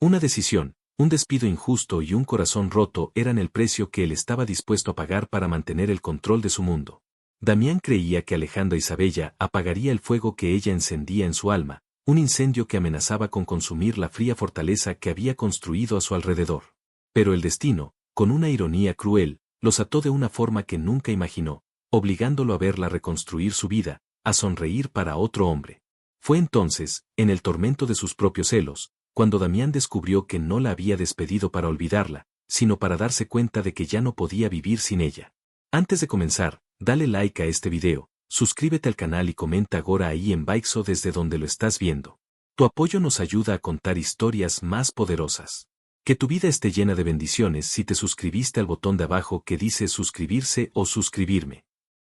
Una decisión, un despido injusto y un corazón roto eran el precio que él estaba dispuesto a pagar para mantener el control de su mundo. Damián creía que Alejandra Isabella apagaría el fuego que ella encendía en su alma, un incendio que amenazaba con consumir la fría fortaleza que había construido a su alrededor. Pero el destino, con una ironía cruel, los ató de una forma que nunca imaginó, obligándolo a verla reconstruir su vida, a sonreír para otro hombre. Fue entonces, en el tormento de sus propios celos, cuando Damián descubrió que no la había despedido para olvidarla, sino para darse cuenta de que ya no podía vivir sin ella. Antes de comenzar, dale like a este video, suscríbete al canal y comenta ahora ahí en Baixo desde donde lo estás viendo. Tu apoyo nos ayuda a contar historias más poderosas. Que tu vida esté llena de bendiciones si te suscribiste al botón de abajo que dice suscribirse o suscribirme.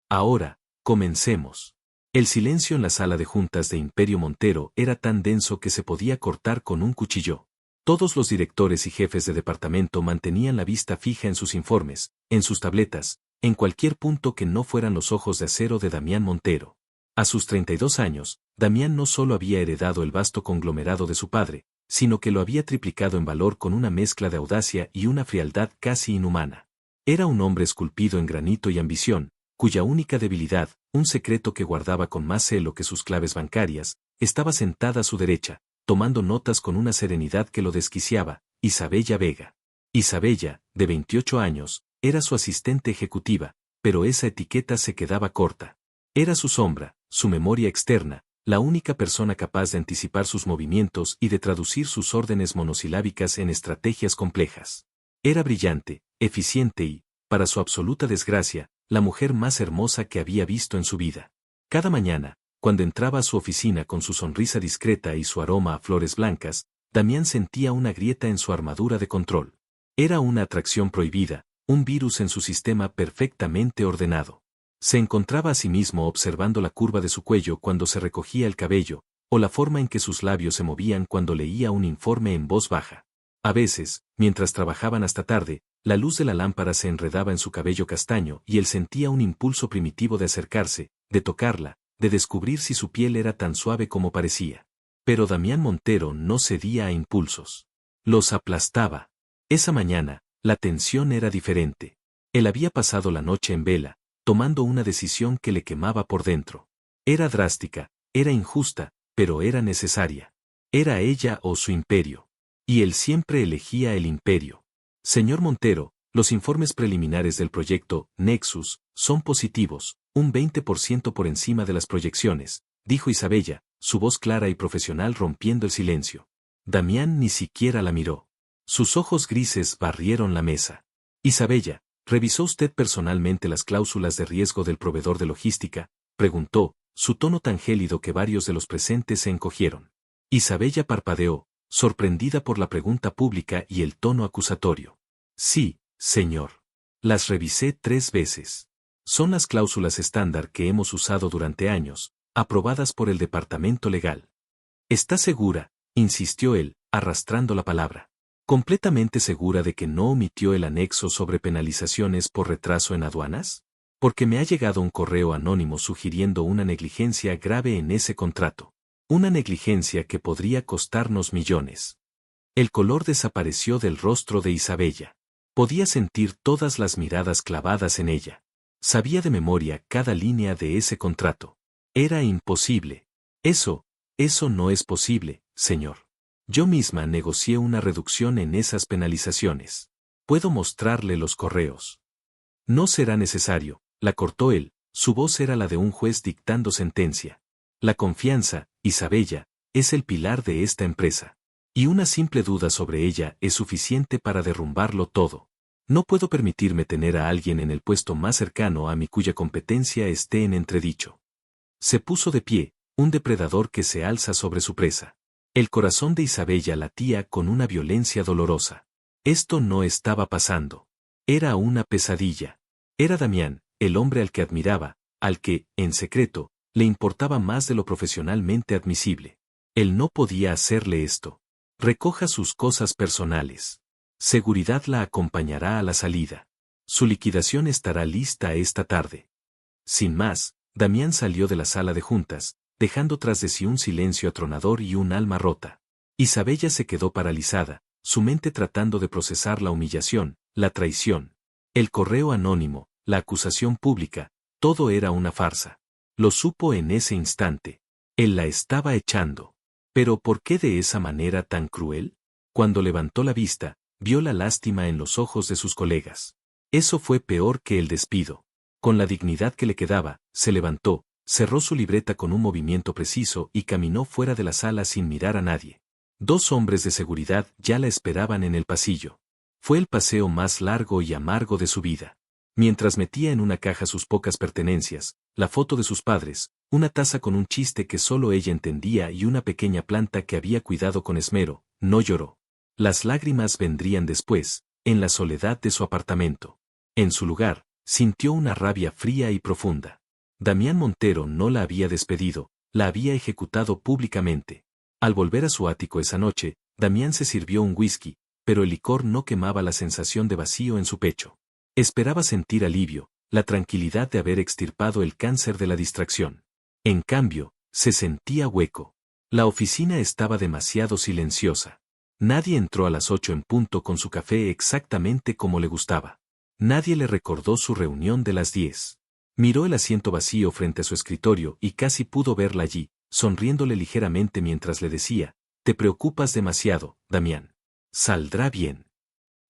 Ahora, comencemos. El silencio en la sala de juntas de Imperio Montero era tan denso que se podía cortar con un cuchillo. Todos los directores y jefes de departamento mantenían la vista fija en sus informes, en sus tabletas, en cualquier punto que no fueran los ojos de acero de Damián Montero. A sus 32 años, Damián no solo había heredado el vasto conglomerado de su padre, sino que lo había triplicado en valor con una mezcla de audacia y una frialdad casi inhumana. Era un hombre esculpido en granito y ambición, cuya única debilidad, un secreto que guardaba con más celo que sus claves bancarias, estaba sentada a su derecha, tomando notas con una serenidad que lo desquiciaba, Isabella Vega. Isabella, de 28 años, era su asistente ejecutiva, pero esa etiqueta se quedaba corta. Era su sombra, su memoria externa, la única persona capaz de anticipar sus movimientos y de traducir sus órdenes monosilábicas en estrategias complejas. Era brillante, eficiente y, para su absoluta desgracia, la mujer más hermosa que había visto en su vida. Cada mañana, cuando entraba a su oficina con su sonrisa discreta y su aroma a flores blancas, Damián sentía una grieta en su armadura de control. Era una atracción prohibida, un virus en su sistema perfectamente ordenado. Se encontraba a sí mismo observando la curva de su cuello cuando se recogía el cabello, o la forma en que sus labios se movían cuando leía un informe en voz baja. A veces, mientras trabajaban hasta tarde, la luz de la lámpara se enredaba en su cabello castaño y él sentía un impulso primitivo de acercarse, de tocarla, de descubrir si su piel era tan suave como parecía. Pero Damián Montero no cedía a impulsos. Los aplastaba. Esa mañana, la tensión era diferente. Él había pasado la noche en vela, tomando una decisión que le quemaba por dentro. Era drástica, era injusta, pero era necesaria. Era ella o su imperio. Y él siempre elegía el imperio. Señor Montero, los informes preliminares del proyecto Nexus son positivos, un 20% por encima de las proyecciones, dijo Isabella, su voz clara y profesional rompiendo el silencio. Damián ni siquiera la miró. Sus ojos grises barrieron la mesa. Isabella, ¿revisó usted personalmente las cláusulas de riesgo del proveedor de logística?, preguntó, su tono tan gélido que varios de los presentes se encogieron. Isabella parpadeó, sorprendida por la pregunta pública y el tono acusatorio. Sí, señor. Las revisé 3 veces. Son las cláusulas estándar que hemos usado durante años, aprobadas por el departamento legal. ¿Está segura?, insistió él, arrastrando la palabra. ¿Completamente segura de que no omitió el anexo sobre penalizaciones por retraso en aduanas? Porque me ha llegado un correo anónimo sugiriendo una negligencia grave en ese contrato. Una negligencia que podría costarnos millones. El color desapareció del rostro de Isabella. Podía sentir todas las miradas clavadas en ella. Sabía de memoria cada línea de ese contrato. Era imposible. Eso no es posible, señor. Yo misma negocié una reducción en esas penalizaciones. Puedo mostrarle los correos. No será necesario, la cortó él, su voz era la de un juez dictando sentencia. La confianza, Isabella, es el pilar de esta empresa. Y una simple duda sobre ella es suficiente para derrumbarlo todo. No puedo permitirme tener a alguien en el puesto más cercano a mí cuya competencia esté en entredicho. Se puso de pie, un depredador que se alza sobre su presa. El corazón de Isabella latía con una violencia dolorosa. Esto no estaba pasando. Era una pesadilla. Era Damián, el hombre al que admiraba, al que, en secreto, le importaba más de lo profesionalmente admisible. Él no podía hacerle esto. Recoja sus cosas personales. Seguridad la acompañará a la salida. Su liquidación estará lista esta tarde. Sin más, Damián salió de la sala de juntas, dejando tras de sí un silencio atronador y un alma rota. Isabella se quedó paralizada, su mente tratando de procesar la humillación, la traición, el correo anónimo, la acusación pública, todo era una farsa. Lo supo en ese instante. Él la estaba echando. ¿Pero por qué de esa manera tan cruel? Cuando levantó la vista, vio la lástima en los ojos de sus colegas. Eso fue peor que el despido. Con la dignidad que le quedaba, se levantó, cerró su libreta con un movimiento preciso y caminó fuera de la sala sin mirar a nadie. 2 hombres de seguridad ya la esperaban en el pasillo. Fue el paseo más largo y amargo de su vida. Mientras metía en una caja sus pocas pertenencias, la foto de sus padres, una taza con un chiste que solo ella entendía y una pequeña planta que había cuidado con esmero, no lloró. Las lágrimas vendrían después, en la soledad de su apartamento. En su lugar, sintió una rabia fría y profunda. Damián Montero no la había despedido, la había ejecutado públicamente. Al volver a su ático esa noche, Damián se sirvió un whisky, pero el licor no quemaba la sensación de vacío en su pecho. Esperaba sentir alivio, la tranquilidad de haber extirpado el cáncer de la distracción. En cambio, se sentía hueco. La oficina estaba demasiado silenciosa. Nadie entró a las 8 en punto con su café exactamente como le gustaba. Nadie le recordó su reunión de las 10. Miró el asiento vacío frente a su escritorio y casi pudo verla allí, sonriéndole ligeramente mientras le decía, «Te preocupas demasiado, Damián. Saldrá bien».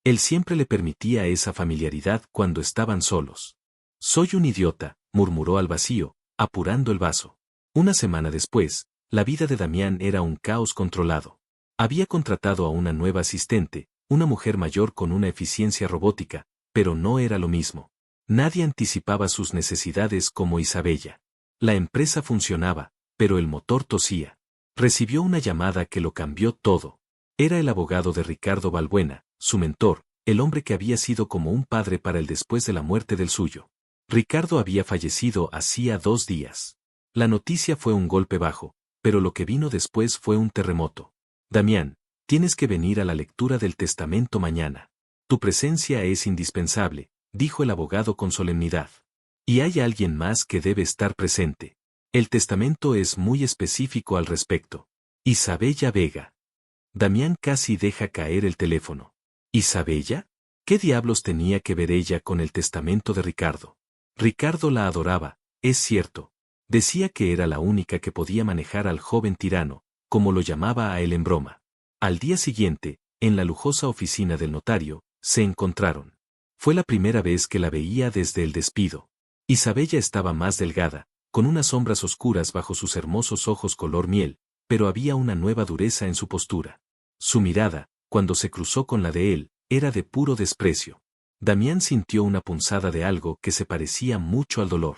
Él siempre le permitía esa familiaridad cuando estaban solos. «Soy un idiota», murmuró al vacío, apurando el vaso. Una semana después, la vida de Damián era un caos controlado. Había contratado a una nueva asistente, una mujer mayor con una eficiencia robótica, pero no era lo mismo. Nadie anticipaba sus necesidades como Isabella. La empresa funcionaba, pero el motor tosía. Recibió una llamada que lo cambió todo. Era el abogado de Ricardo Balbuena, su mentor, el hombre que había sido como un padre para él después de la muerte del suyo. Ricardo había fallecido hacía 2 días. La noticia fue un golpe bajo, pero lo que vino después fue un terremoto. «Damián, tienes que venir a la lectura del testamento mañana. Tu presencia es indispensable», dijo el abogado con solemnidad. «Y hay alguien más que debe estar presente. El testamento es muy específico al respecto. Isabella Vega». Damián casi deja caer el teléfono. ¿Isabella? ¿Qué diablos tenía que ver ella con el testamento de Ricardo? Ricardo la adoraba, es cierto. Decía que era la única que podía manejar al joven tirano, como lo llamaba a él en broma. Al día siguiente, en la lujosa oficina del notario, se encontraron. Fue la primera vez que la veía desde el despido. Isabella estaba más delgada, con unas sombras oscuras bajo sus hermosos ojos color miel, pero había una nueva dureza en su postura. Su mirada, cuando se cruzó con la de él, era de puro desprecio. Damián sintió una punzada de algo que se parecía mucho al dolor.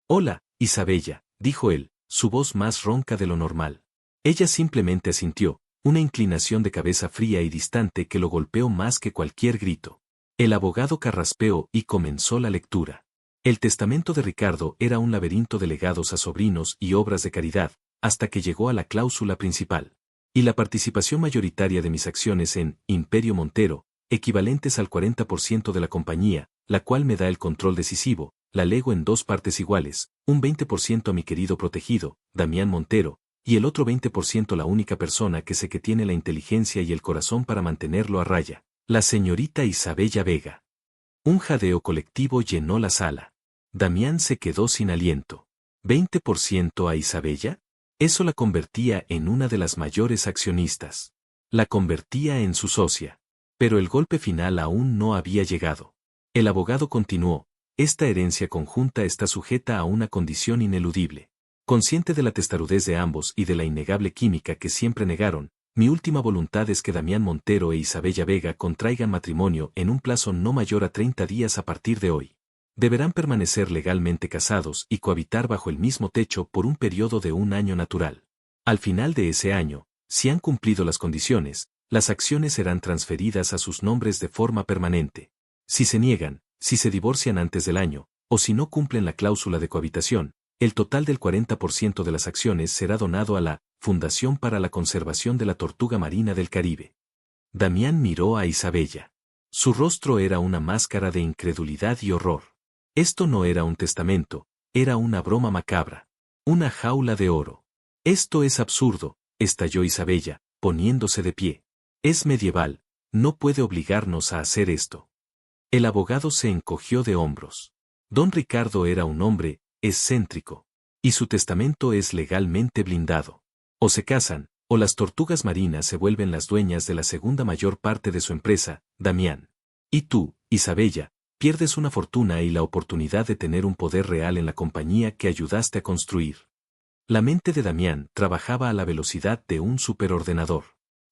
«Hola, Isabella», dijo él, su voz más ronca de lo normal. Ella simplemente asintió, una inclinación de cabeza fría y distante que lo golpeó más que cualquier grito. El abogado carraspeó y comenzó la lectura. El testamento de Ricardo era un laberinto de legados a sobrinos y obras de caridad, hasta que llegó a la cláusula principal. «Y la participación mayoritaria de mis acciones en Imperio Montero, equivalentes al 40% de la compañía, la cual me da el control decisivo, la lego en 2 partes iguales, un 20% a mi querido protegido, Damián Montero, y el otro 20% la única persona que sé que tiene la inteligencia y el corazón para mantenerlo a raya, la señorita Isabella Vega». Un jadeo colectivo llenó la sala. Damián se quedó sin aliento. ¿20% a Isabella? Eso la convertía en una de las mayores accionistas. La convertía en su socia. Pero el golpe final aún no había llegado. El abogado continuó, «Esta herencia conjunta está sujeta a una condición ineludible. Consciente de la testarudez de ambos y de la innegable química que siempre negaron, mi última voluntad es que Damián Montero e Isabella Vega contraigan matrimonio en un plazo no mayor a 30 días a partir de hoy. Deberán permanecer legalmente casados y cohabitar bajo el mismo techo por un periodo de 1 año natural. Al final de ese año, si han cumplido las condiciones, las acciones serán transferidas a sus nombres de forma permanente. Si se niegan, si se divorcian antes del año, o si no cumplen la cláusula de cohabitación, el total del 40% de las acciones será donado a la Fundación para la Conservación de la Tortuga Marina del Caribe». Damián miró a Isabella. Su rostro era una máscara de incredulidad y horror. Esto no era un testamento, era una broma macabra. Una jaula de oro. «Esto es absurdo», estalló Isabella, poniéndose de pie. Es medieval, no puede obligarnos a hacer esto. El abogado se encogió de hombros. Don Ricardo era un hombre excéntrico, y su testamento es legalmente blindado. O se casan, o las tortugas marinas se vuelven las dueñas de la segunda mayor parte de su empresa, Damián. Y tú, Isabella, pierdes una fortuna y la oportunidad de tener un poder real en la compañía que ayudaste a construir. La mente de Damián trabajaba a la velocidad de un superordenador.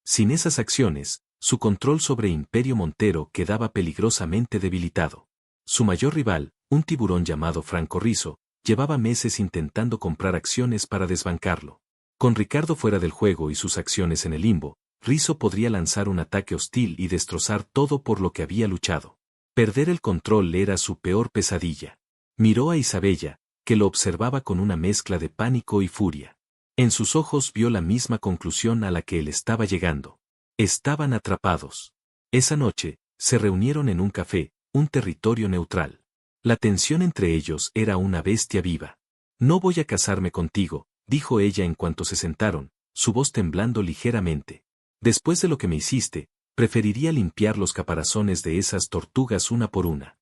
Sin esas acciones, su control sobre Imperio Montero quedaba peligrosamente debilitado. Su mayor rival, un tiburón llamado Franco Rizzo, llevaba meses intentando comprar acciones para desbancarlo. Con Ricardo fuera del juego y sus acciones en el limbo, Rizzo podría lanzar un ataque hostil y destrozar todo por lo que había luchado. Perder el control era su peor pesadilla. Miró a Isabella, que lo observaba con una mezcla de pánico y furia. En sus ojos vio la misma conclusión a la que él estaba llegando. Estaban atrapados. Esa noche, se reunieron en un café, un territorio neutral. La tensión entre ellos era una bestia viva. No voy a casarme contigo, dijo ella en cuanto se sentaron, su voz temblando ligeramente. Después de lo que me hiciste, preferiría limpiar los caparazones de esas tortugas una por una.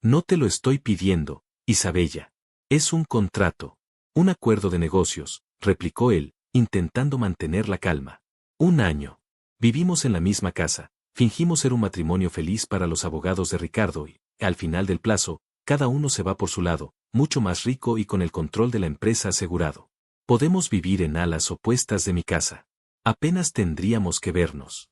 No te lo estoy pidiendo, Isabella. Es un contrato. Un acuerdo de negocios, replicó él, intentando mantener la calma. 1 año. Vivimos en la misma casa, fingimos ser un matrimonio feliz para los abogados de Ricardo y, al final del plazo, cada uno se va por su lado, mucho más rico y con el control de la empresa asegurado. Podemos vivir en alas opuestas de mi casa. Apenas tendríamos que vernos.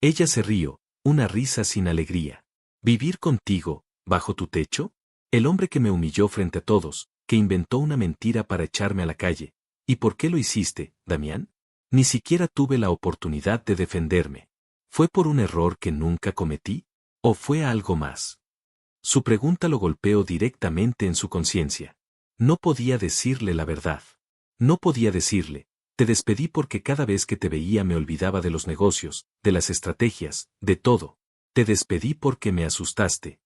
Ella se rió, una risa sin alegría. ¿Vivir contigo, bajo tu techo? El hombre que me humilló frente a todos, que inventó una mentira para echarme a la calle. ¿Y por qué lo hiciste, Damián? Ni siquiera tuve la oportunidad de defenderme. ¿Fue por un error que nunca cometí? ¿O fue algo más? Su pregunta lo golpeó directamente en su conciencia. No podía decirle la verdad. No podía decirle, te despedí porque cada vez que te veía me olvidaba de los negocios, de las estrategias, de todo. Te despedí porque me asustaste.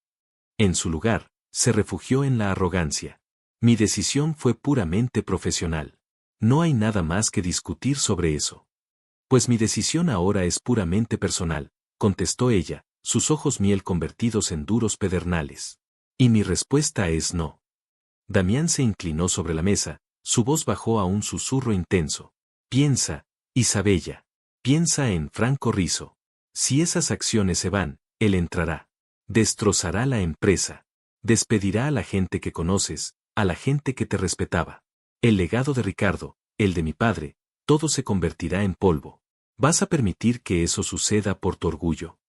En su lugar, se refugió en la arrogancia. Mi decisión fue puramente profesional. No hay nada más que discutir sobre eso. Pues mi decisión ahora es puramente personal, contestó ella, sus ojos miel convertidos en duros pedernales. Y mi respuesta es no. Damián se inclinó sobre la mesa, su voz bajó a un susurro intenso. Piensa, Isabella. Piensa en Franco Rizzo. Si esas acciones se van, él entrará. Destrozará la empresa. Despedirá a la gente que conoces, a la gente que te respetaba. El legado de Ricardo, el de mi padre, todo se convertirá en polvo. ¿Vas a permitir que eso suceda por tu orgullo?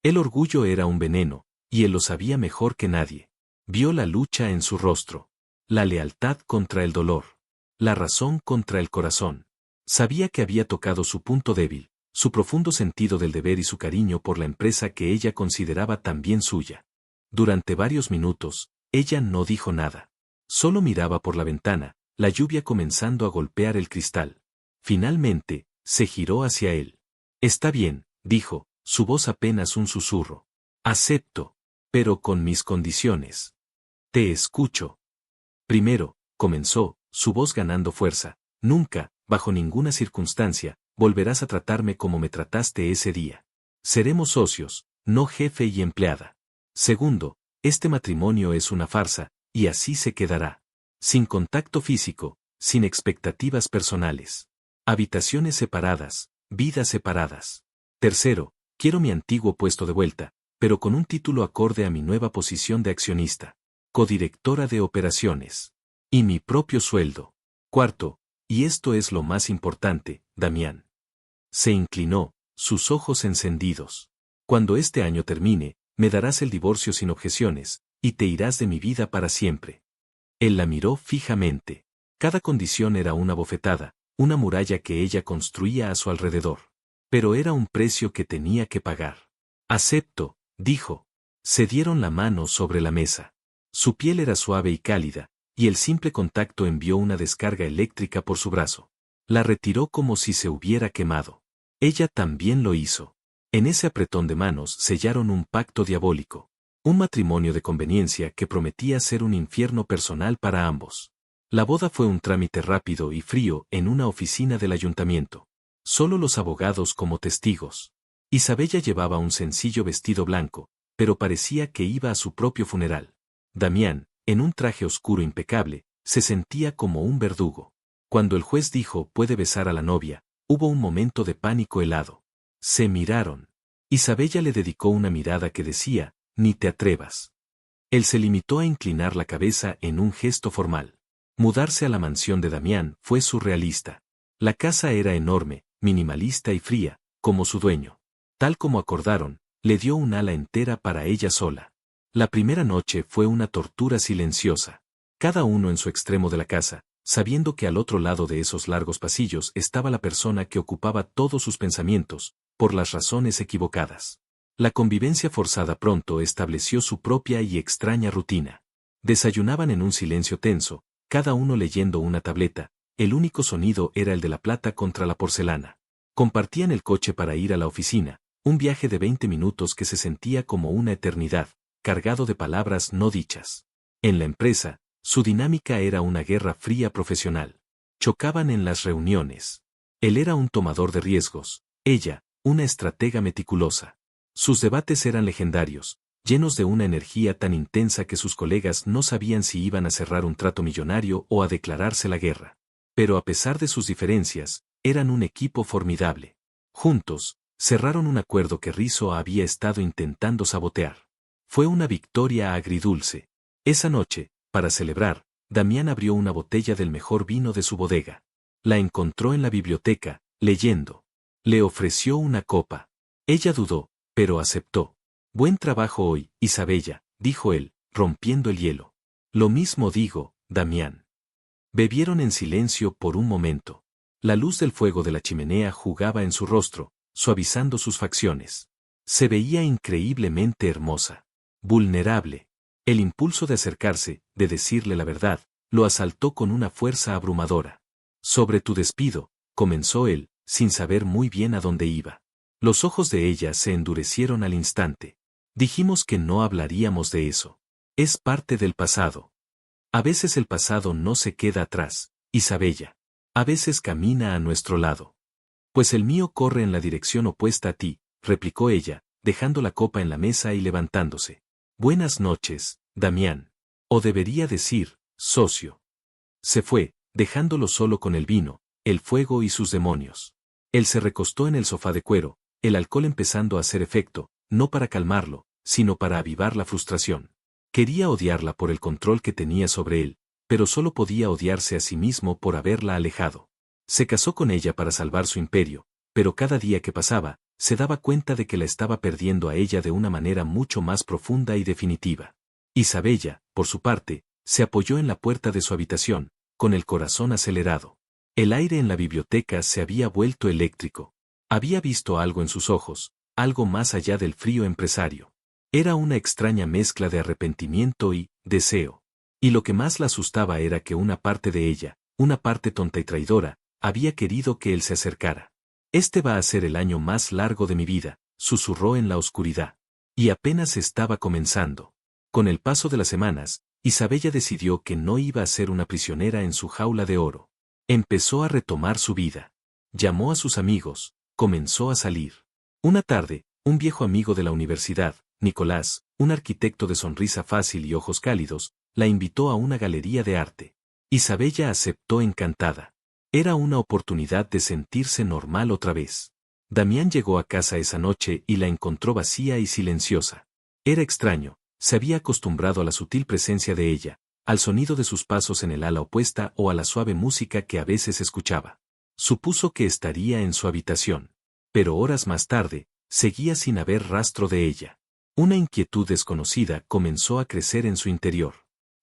El orgullo era un veneno, y él lo sabía mejor que nadie. Vio la lucha en su rostro. La lealtad contra el dolor. La razón contra el corazón. Sabía que había tocado su punto débil, su profundo sentido del deber y su cariño por la empresa que ella consideraba también suya. Durante varios minutos, ella no dijo nada. Solo miraba por la ventana, la lluvia comenzando a golpear el cristal. Finalmente, se giró hacia él. Está bien, dijo, su voz apenas un susurro. Acepto, pero con mis condiciones. Te escucho. Primero, comenzó, su voz ganando fuerza, nunca, bajo ninguna circunstancia, volverás a tratarme como me trataste ese día. Seremos socios, no jefe y empleada. Segundo, este matrimonio es una farsa, y así se quedará. Sin contacto físico, sin expectativas personales. Habitaciones separadas, vidas separadas. Tercero, quiero mi antiguo puesto de vuelta, pero con un título acorde a mi nueva posición de accionista. Codirectora de operaciones. Y mi propio sueldo. Cuarto, y esto es lo más importante, Damián. Se inclinó, sus ojos encendidos. Cuando este año termine, me darás el divorcio sin objeciones, y te irás de mi vida para siempre. Él la miró fijamente. Cada condición era una bofetada, una muralla que ella construía a su alrededor. Pero era un precio que tenía que pagar. Acepto, dijo. Se dieron la mano sobre la mesa. Su piel era suave y cálida, y el simple contacto envió una descarga eléctrica por su brazo. La retiró como si se hubiera quemado. Ella también lo hizo. En ese apretón de manos sellaron un pacto diabólico. Un matrimonio de conveniencia que prometía ser un infierno personal para ambos. La boda fue un trámite rápido y frío en una oficina del ayuntamiento. solo los abogados como testigos. Isabella llevaba un sencillo vestido blanco, pero parecía que iba a su propio funeral. Damián, en un traje oscuro impecable, se sentía como un verdugo. Cuando el juez dijo puede besar a la novia, hubo un momento de pánico helado. Se miraron. Isabella le dedicó una mirada que decía, ni te atrevas. Él se limitó a inclinar la cabeza en un gesto formal. Mudarse a la mansión de Damián fue surrealista. La casa era enorme, minimalista y fría, como su dueño. Tal como acordaron, le dio un ala entera para ella sola. La primera noche fue una tortura silenciosa. Cada uno en su extremo de la casa, sabiendo que al otro lado de esos largos pasillos estaba la persona que ocupaba todos sus pensamientos, por las razones equivocadas. La convivencia forzada pronto estableció su propia y extraña rutina. Desayunaban en un silencio tenso, cada uno leyendo una tableta, el único sonido era el de la plata contra la porcelana. Compartían el coche para ir a la oficina, un viaje de 20 minutos que se sentía como una eternidad, cargado de palabras no dichas. En la empresa, su dinámica era una guerra fría profesional. Chocaban en las reuniones. Él era un tomador de riesgos, ella, una estratega meticulosa. Sus debates eran legendarios, llenos de una energía tan intensa que sus colegas no sabían si iban a cerrar un trato millonario o a declararse la guerra. Pero a pesar de sus diferencias, eran un equipo formidable. Juntos, cerraron un acuerdo que Rizzo había estado intentando sabotear. Fue una victoria agridulce. Esa noche, para celebrar, Damián abrió una botella del mejor vino de su bodega. La encontró en la biblioteca, leyendo. Le ofreció una copa. Ella dudó, pero aceptó. Buen trabajo hoy, Isabella, dijo él, rompiendo el hielo. Lo mismo digo, Damián. Bebieron en silencio por un momento. La luz del fuego de la chimenea jugaba en su rostro, suavizando sus facciones. Se veía increíblemente hermosa. Vulnerable. El impulso de acercarse, de decirle la verdad, lo asaltó con una fuerza abrumadora. Sobre tu despido, comenzó él, sin saber muy bien a dónde iba. Los ojos de ella se endurecieron al instante. Dijimos que no hablaríamos de eso. Es parte del pasado. A veces el pasado no se queda atrás, Isabella. A veces camina a nuestro lado. Pues el mío corre en la dirección opuesta a ti, replicó ella, dejando la copa en la mesa y levantándose. Buenas noches, Damián. O debería decir, socio. Se fue, dejándolo solo con el vino, el fuego y sus demonios. Él se recostó en el sofá de cuero, el alcohol empezando a hacer efecto, no para calmarlo, sino para avivar la frustración. Quería odiarla por el control que tenía sobre él, pero solo podía odiarse a sí mismo por haberla alejado. Se casó con ella para salvar su imperio, pero cada día que pasaba, se daba cuenta de que la estaba perdiendo a ella de una manera mucho más profunda y definitiva. Isabella, por su parte, se apoyó en la puerta de su habitación, con el corazón acelerado. El aire en la biblioteca se había vuelto eléctrico. Había visto algo en sus ojos, algo más allá del frío empresario. Era una extraña mezcla de arrepentimiento y deseo. Y lo que más la asustaba era que una parte de ella, una parte tonta y traidora, había querido que él se acercara. Este va a ser el año más largo de mi vida, susurró en la oscuridad. Y apenas estaba comenzando. Con el paso de las semanas, Isabella decidió que no iba a ser una prisionera en su jaula de oro. Empezó a retomar su vida. Llamó a sus amigos, comenzó a salir. Una tarde, un viejo amigo de la universidad, Nicolás, un arquitecto de sonrisa fácil y ojos cálidos, la invitó a una galería de arte. Isabella aceptó encantada. Era una oportunidad de sentirse normal otra vez. Damián llegó a casa esa noche y la encontró vacía y silenciosa. Era extraño, se había acostumbrado a la sutil presencia de ella, al sonido de sus pasos en el ala opuesta o a la suave música que a veces escuchaba. Supuso que estaría en su habitación. Pero horas más tarde, seguía sin haber rastro de ella. Una inquietud desconocida comenzó a crecer en su interior.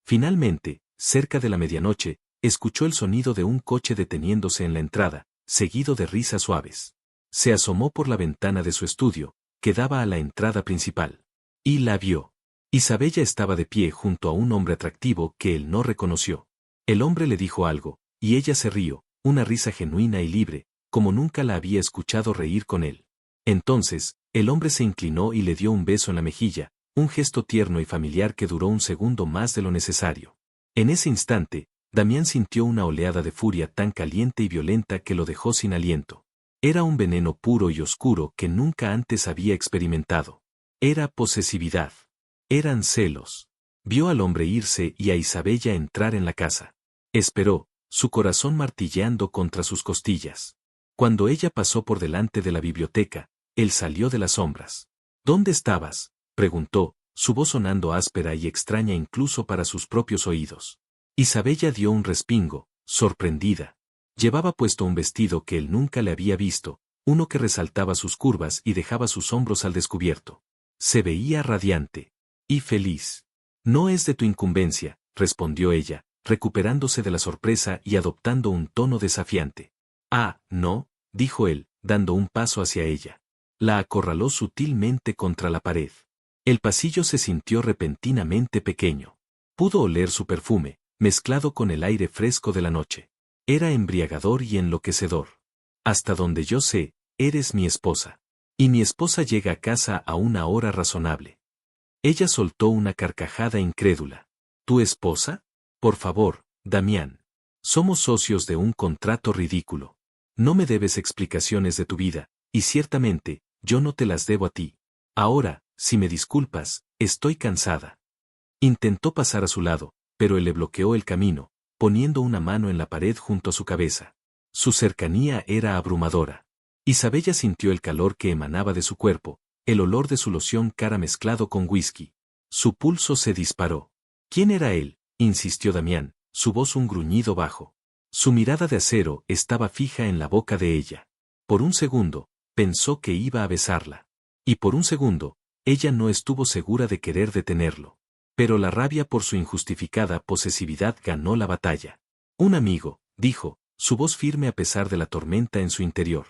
Finalmente, cerca de la medianoche, escuchó el sonido de un coche deteniéndose en la entrada, seguido de risas suaves. Se asomó por la ventana de su estudio, que daba a la entrada principal. Y la vio. Isabella estaba de pie junto a un hombre atractivo que él no reconoció. El hombre le dijo algo, y ella se rió, una risa genuina y libre, como nunca la había escuchado reír con él. Entonces, el hombre se inclinó y le dio un beso en la mejilla, un gesto tierno y familiar que duró un segundo más de lo necesario. En ese instante, Damián sintió una oleada de furia tan caliente y violenta que lo dejó sin aliento. Era un veneno puro y oscuro que nunca antes había experimentado. Era posesividad. Eran celos. Vio al hombre irse y a Isabella entrar en la casa. Esperó, su corazón martilleando contra sus costillas. Cuando ella pasó por delante de la biblioteca, él salió de las sombras. ¿Dónde estabas?, preguntó, su voz sonando áspera y extraña incluso para sus propios oídos. Isabella dio un respingo, sorprendida. Llevaba puesto un vestido que él nunca le había visto, uno que resaltaba sus curvas y dejaba sus hombros al descubierto. Se veía radiante. Y feliz. No es de tu incumbencia, respondió ella, recuperándose de la sorpresa y adoptando un tono desafiante. Ah, no, dijo él, dando un paso hacia ella. La acorraló sutilmente contra la pared. El pasillo se sintió repentinamente pequeño. Pudo oler su perfume, mezclado con el aire fresco de la noche. Era embriagador y enloquecedor. Hasta donde yo sé, eres mi esposa. Y mi esposa llega a casa a una hora razonable. Ella soltó una carcajada incrédula. ¿Tu esposa? Por favor, Damián. Somos socios de un contrato ridículo. No me debes explicaciones de tu vida, y ciertamente, yo no te las debo a ti. Ahora, si me disculpas, estoy cansada. Intentó pasar a su lado, pero él le bloqueó el camino, poniendo una mano en la pared junto a su cabeza. Su cercanía era abrumadora. Isabella sintió el calor que emanaba de su cuerpo, el olor de su loción cara mezclado con whisky. Su pulso se disparó. ¿Quién era él?, insistió Damián, su voz un gruñido bajo. Su mirada de acero estaba fija en la boca de ella. Por un segundo, pensó que iba a besarla. Y por un segundo, ella no estuvo segura de querer detenerlo. Pero la rabia por su injustificada posesividad ganó la batalla. Un amigo, dijo, su voz firme a pesar de la tormenta en su interior.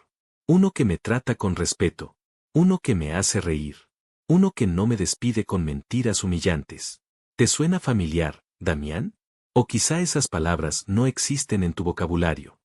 Uno que me trata con respeto. Uno que me hace reír. Uno que no me despide con mentiras humillantes. ¿Te suena familiar, Damián? O quizá esas palabras no existen en tu vocabulario.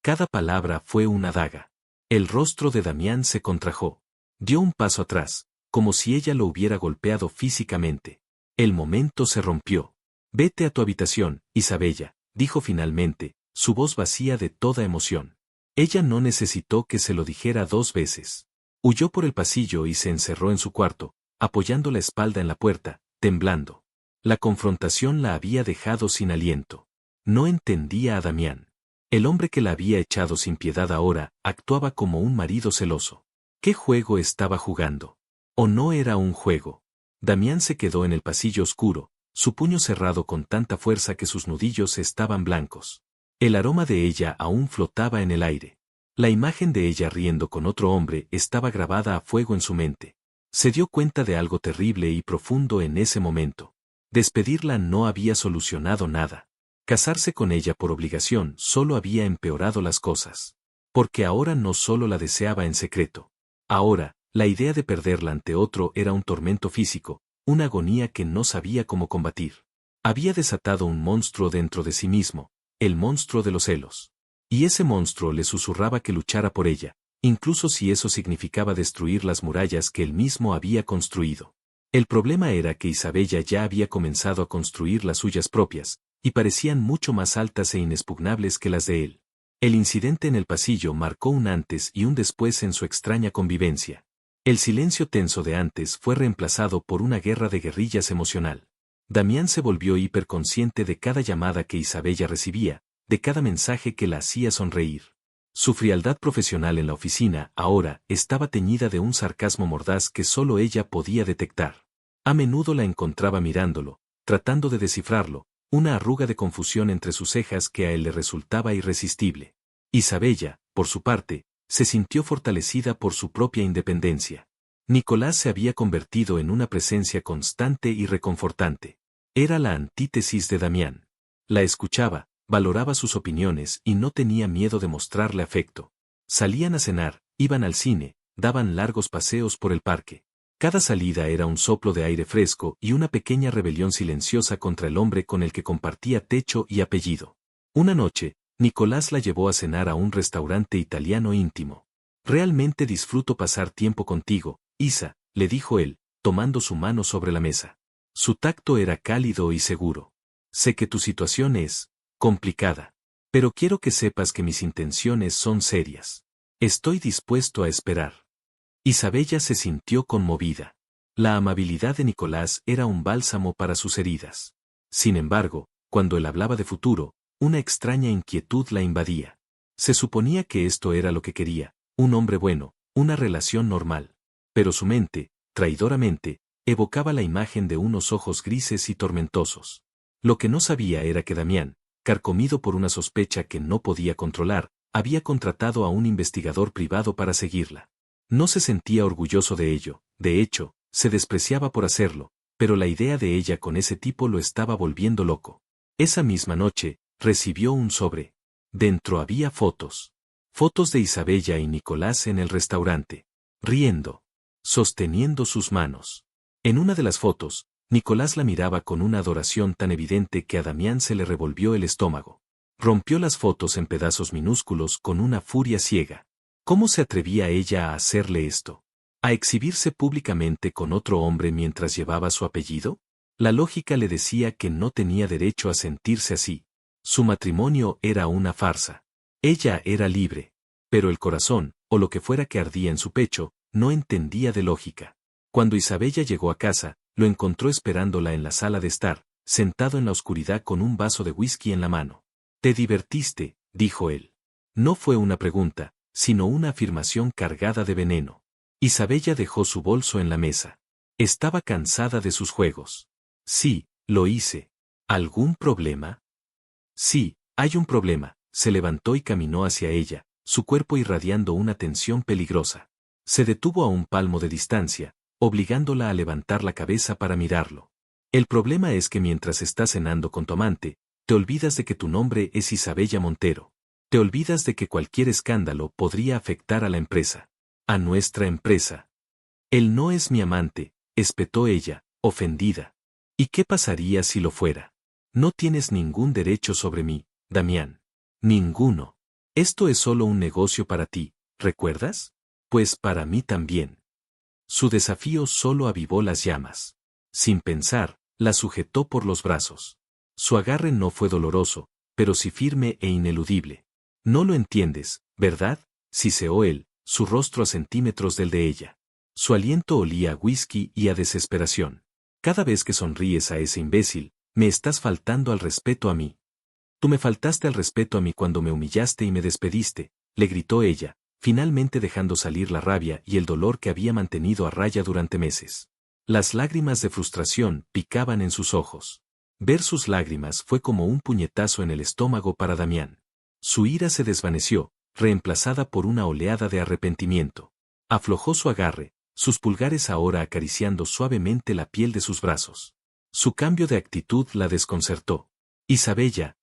Cada palabra fue una daga. El rostro de Damián se contrajo. Dio un paso atrás, como si ella lo hubiera golpeado físicamente. El momento se rompió. Vete a tu habitación, Isabella, dijo finalmente, su voz vacía de toda emoción. Ella no necesitó que se lo dijera 2 veces. Huyó por el pasillo y se encerró en su cuarto, apoyando la espalda en la puerta, temblando. La confrontación la había dejado sin aliento. No entendía a Damián. El hombre que la había echado sin piedad ahora actuaba como un marido celoso. ¿Qué juego estaba jugando? ¿O no era un juego? Damián se quedó en el pasillo oscuro, su puño cerrado con tanta fuerza que sus nudillos estaban blancos. El aroma de ella aún flotaba en el aire. La imagen de ella riendo con otro hombre estaba grabada a fuego en su mente. Se dio cuenta de algo terrible y profundo en ese momento. Despedirla no había solucionado nada. Casarse con ella por obligación solo había empeorado las cosas. Porque ahora no solo la deseaba en secreto. Ahora, la idea de perderla ante otro era un tormento físico, una agonía que no sabía cómo combatir. Había desatado un monstruo dentro de sí mismo, el monstruo de los celos. Y ese monstruo le susurraba que luchara por ella, incluso si eso significaba destruir las murallas que él mismo había construido. El problema era que Isabella ya había comenzado a construir las suyas propias, y parecían mucho más altas e inexpugnables que las de él. El incidente en el pasillo marcó un antes y un después en su extraña convivencia. El silencio tenso de antes fue reemplazado por una guerra de guerrillas emocional. Damián se volvió hiperconsciente de cada llamada que Isabella recibía, de cada mensaje que la hacía sonreír. Su frialdad profesional en la oficina, ahora, estaba teñida de un sarcasmo mordaz que solo ella podía detectar. A menudo la encontraba mirándolo, tratando de descifrarlo, una arruga de confusión entre sus cejas que a él le resultaba irresistible. Isabella, por su parte, se sintió fortalecida por su propia independencia. Nicolás se había convertido en una presencia constante y reconfortante. Era la antítesis de Damián. La escuchaba, valoraba sus opiniones y no tenía miedo de mostrarle afecto. Salían a cenar, iban al cine, daban largos paseos por el parque. Cada salida era un soplo de aire fresco y una pequeña rebelión silenciosa contra el hombre con el que compartía techo y apellido. Una noche, Nicolás la llevó a cenar a un restaurante italiano íntimo. Realmente disfruto pasar tiempo contigo, Isa, le dijo él, tomando su mano sobre la mesa. Su tacto era cálido y seguro. Sé que tu situación es complicada. Pero quiero que sepas que mis intenciones son serias. Estoy dispuesto a esperar. Isabella se sintió conmovida. La amabilidad de Nicolás era un bálsamo para sus heridas. Sin embargo, cuando él hablaba de futuro, una extraña inquietud la invadía. Se suponía que esto era lo que quería, un hombre bueno, una relación normal. Pero su mente, traidoramente, evocaba la imagen de unos ojos grises y tormentosos. Lo que no sabía era que Damián, carcomido por una sospecha que no podía controlar, había contratado a un investigador privado para seguirla. No se sentía orgulloso de ello, de hecho, se despreciaba por hacerlo, pero la idea de ella con ese tipo lo estaba volviendo loco. Esa misma noche, recibió un sobre. Dentro había fotos. Fotos de Isabella y Nicolás en el restaurante. Riendo. Sosteniendo sus manos. En una de las fotos, Nicolás la miraba con una adoración tan evidente que a Damián se le revolvió el estómago. Rompió las fotos en pedazos minúsculos con una furia ciega. ¿Cómo se atrevía ella a hacerle esto? ¿A exhibirse públicamente con otro hombre mientras llevaba su apellido? La lógica le decía que no tenía derecho a sentirse así. Su matrimonio era una farsa. Ella era libre. Pero el corazón, o lo que fuera que ardía en su pecho, no entendía de lógica. Cuando Isabella llegó a casa, lo encontró esperándola en la sala de estar, sentado en la oscuridad con un vaso de whisky en la mano. «¿Te divertiste?», dijo él. No fue una pregunta, sino una afirmación cargada de veneno. Isabella dejó su bolso en la mesa. Estaba cansada de sus juegos. «Sí, lo hice. ¿Algún problema?» «Sí, hay un problema», se levantó y caminó hacia ella, su cuerpo irradiando una tensión peligrosa. Se detuvo a un palmo de distancia, obligándola a levantar la cabeza para mirarlo. «El problema es que mientras estás cenando con tu amante, te olvidas de que tu nombre es Isabella Montero. Te olvidas de que cualquier escándalo podría afectar a la empresa. A nuestra empresa. Él no es mi amante», espetó ella, ofendida. «¿Y qué pasaría si lo fuera? No tienes ningún derecho sobre mí, Damián. Ninguno. Esto es solo un negocio para ti, ¿recuerdas? Pues para mí también». Su desafío solo avivó las llamas. Sin pensar, la sujetó por los brazos. Su agarre no fue doloroso, pero sí firme e ineludible. «No lo entiendes, ¿verdad?», siseó él, su rostro a centímetros del de ella. Su aliento olía a whisky y a desesperación. «Cada vez que sonríes a ese imbécil, me estás faltando al respeto a mí». «Tú me faltaste al respeto a mí cuando me humillaste y me despediste», le gritó ella, finalmente dejando salir la rabia y el dolor que había mantenido a raya durante meses. Las lágrimas de frustración picaban en sus ojos. Ver sus lágrimas fue como un puñetazo en el estómago para Damián. Su ira se desvaneció, reemplazada por una oleada de arrepentimiento. Aflojó su agarre, sus pulgares ahora acariciando suavemente la piel de sus brazos. Su cambio de actitud la desconcertó. «Isabella,